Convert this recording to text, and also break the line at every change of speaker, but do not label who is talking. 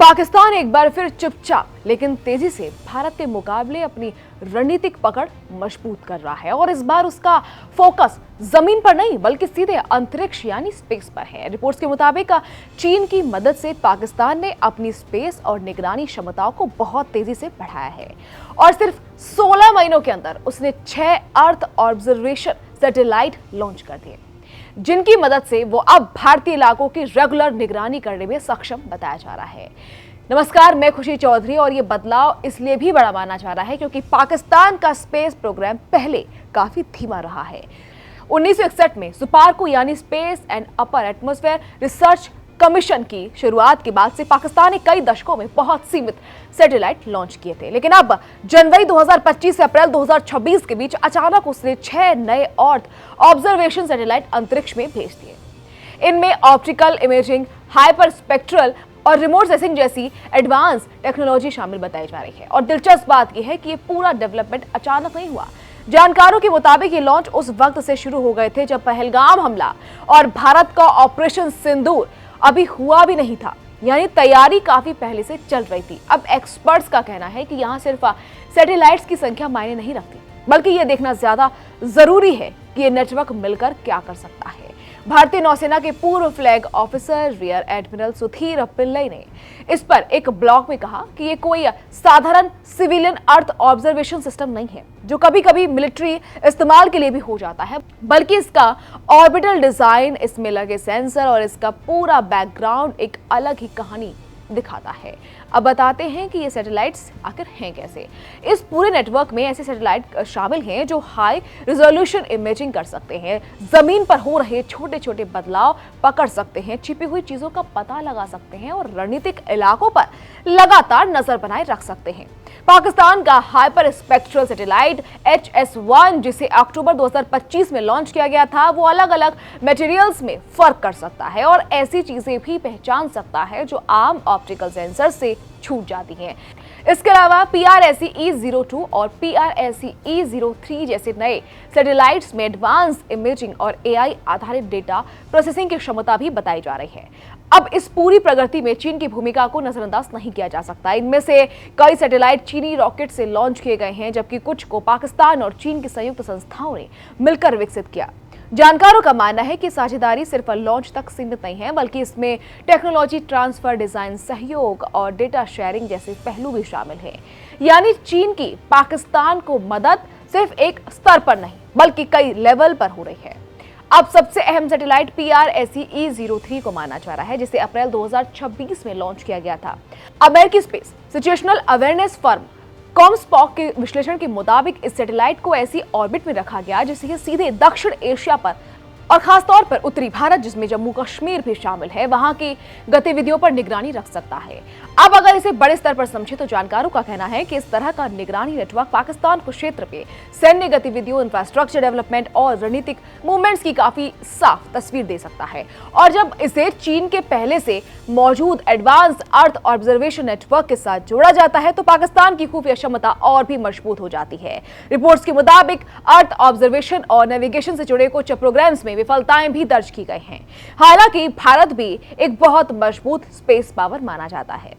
पाकिस्तान एक बार फिर चुपचाप लेकिन तेजी से भारत के मुकाबले अपनी रणनीतिक पकड़ मजबूत कर रहा है और इस बार उसका फोकस जमीन पर नहीं बल्कि सीधे अंतरिक्ष यानी स्पेस पर है। रिपोर्ट्स के मुताबिक चीन की मदद से पाकिस्तान ने अपनी स्पेस और निगरानी क्षमताओं को बहुत तेजी से बढ़ाया है और सिर्फ 16 महीनों के अंदर उसने 6 अर्थ ऑब्जर्वेशन सैटेलाइट लॉन्च कर दिए, जिनकी मदद से वो अब भारतीय इलाकों की रेगुलर निगरानी करने में सक्षम बताया जा रहा है। नमस्कार, मैं खुशी चौधरी और ये बदलाव इसलिए भी बड़ा माना जा रहा है क्योंकि पाकिस्तान का स्पेस प्रोग्राम पहले काफी धीमा रहा है। 1961 में सुपार्को यानी space and upper atmosphere research commission की शुरुआत के बाद से पाकिस्तान ने कई दशकों में बहुत सीमित सैटेलाइट लॉन्च किए थे, लेकिन अब जनवरी 2025 से अप्रैल 2026 के बीच अचानक उसने 6 नए अर्थ ऑब्जर्वेशन सैटेलाइट अंतरिक्ष में भेज दिए। इनमें ऑप्टिकल इमेजिंग, हाइपर स्पेक्ट्रल और रिमोट सेंसिंग जैसी एडवांस टेक्नोलॉजी शामिल बताई जा रही है। और दिलचस्प बात यह है कि ये पूरा डेवलपमेंट अचानक नहीं हुआ। जानकारों के मुताबिक ये लॉन्च उस वक्त से शुरू हो गए थे जब पहलगाम हमला और भारत का ऑपरेशन सिंदूर अभी हुआ भी नहीं था, यानी तैयारी काफी पहले से चल रही थी। अब एक्सपर्ट्स का कहना है कि यहाँ सिर्फ सैटेलाइट्स की संख्या मायने नहीं रखती, बल्कि ये देखना ज्यादा जरूरी है कि ये नेटवर्क मिलकर क्या कर सकता है। भारतीय नौसेना के पूर्व flag officer rear admiral Sudhir Pillai ने इस पर एक ब्लॉग में कहा कि ये कोई साधारण सिविलियन अर्थ ऑब्जर्वेशन सिस्टम नहीं है जो कभी कभी मिलिट्री इस्तेमाल के लिए भी हो जाता है, बल्कि इसका ऑर्बिटल डिजाइन, इसमें लगे सेंसर और इसका पूरा बैकग्राउंड एक अलग ही कहानी दिखाता है। अब बताते हैं कि ये सैटेलाइट्स आखिर हैं कैसे। इस पूरे नेटवर्क में ऐसे सैटेलाइट शामिल हैं जो हाई रिजोल्यूशन इमेजिंग कर सकते हैं, जमीन पर हो रहे छोटे छोटे बदलाव पकड़ सकते हैं, छिपी हुई चीजों का पता लगा सकते हैं और रणनीतिक इलाकों पर लगातार नजर बनाए रख सकते हैं। पाकिस्तान का हाइपर स्पेक्ट्रल सैटेलाइट HS-1 जिसे अक्टूबर 2025 में लॉन्च किया गया था, वो अलग अलग मटेरियल्स में फर्क कर सकता है और ऐसी चीजें भी पहचान सकता है जो आम ऑप्टिकल सेंसर से छूट जाती हैं। इसके अलावा PRSE-02 और PRSE-03 जैसे नए सैटेलाइट्स में एडवांस इमेजिंग और AI आधारित डेटा प्रोसेसिंग की क्षमता भी बताई जा रही है। अब इस पूरी प्रगति में चीन की भूमिका को नजरअंदाज नहीं किया जा सकता। इनमें से कई सैटेलाइट चीनी रॉकेट से लॉन्च किए गए हैं, जबकि कुछ को पाकिस्तान और चीन की संयुक्त संस्थाओं ने मिलकर विकसित किया। जानकारों का मानना है कि साझेदारी सिर्फ लॉन्च तक सीमित नहीं है, बल्कि इसमें टेक्नोलॉजी ट्रांसफर, डिजाइन सहयोग और डेटा शेयरिंग जैसे पहलू भी शामिल हैं। यानी चीन की पाकिस्तान को मदद सिर्फ एक स्तर पर नहीं बल्कि कई लेवल पर हो रही है। अब सबसे अहम सैटेलाइट PRSE-03 को माना जा रहा है, जिसे अप्रैल 2026 में लॉन्च किया गया था। अमेरिकी स्पेस सिचुएशनल अवेयरनेस फर्म कॉमस्पॉक के विश्लेषण के मुताबिक इस सैटेलाइट को ऐसी ऑर्बिट में रखा गया जिससे सीधे दक्षिण एशिया पर और खासतौर पर उत्तरी भारत, जिसमें जम्मू कश्मीर भी शामिल है, वहां की गतिविधियों पर निगरानी रख सकता है। अब अगर इसे बड़े स्तर पर समझे तो जानकारों का कहना है कि इस तरह का निगरानी नेटवर्क पाकिस्तान को क्षेत्र पे सैन्य गतिविधियों, इंफ्रास्ट्रक्चर डेवलपमेंट और रणनीतिक मूवमेंट्स की काफी साफ तस्वीर दे सकता है। और जब इसे चीन के पहले से मौजूद एडवांस अर्थ ऑब्जर्वेशन नेटवर्क के साथ जोड़ा जाता है तो पाकिस्तान की खुफिया क्षमता और भी मजबूत हो जाती है। रिपोर्ट्स के मुताबिक अर्थ ऑब्जर्वेशन और नेविगेशन से जुड़े कुछ प्रोग्राम्स में विफलताएं भी दर्ज की गई हैं। हालांकि भारत भी एक बहुत मजबूत स्पेस पावर माना जाता है।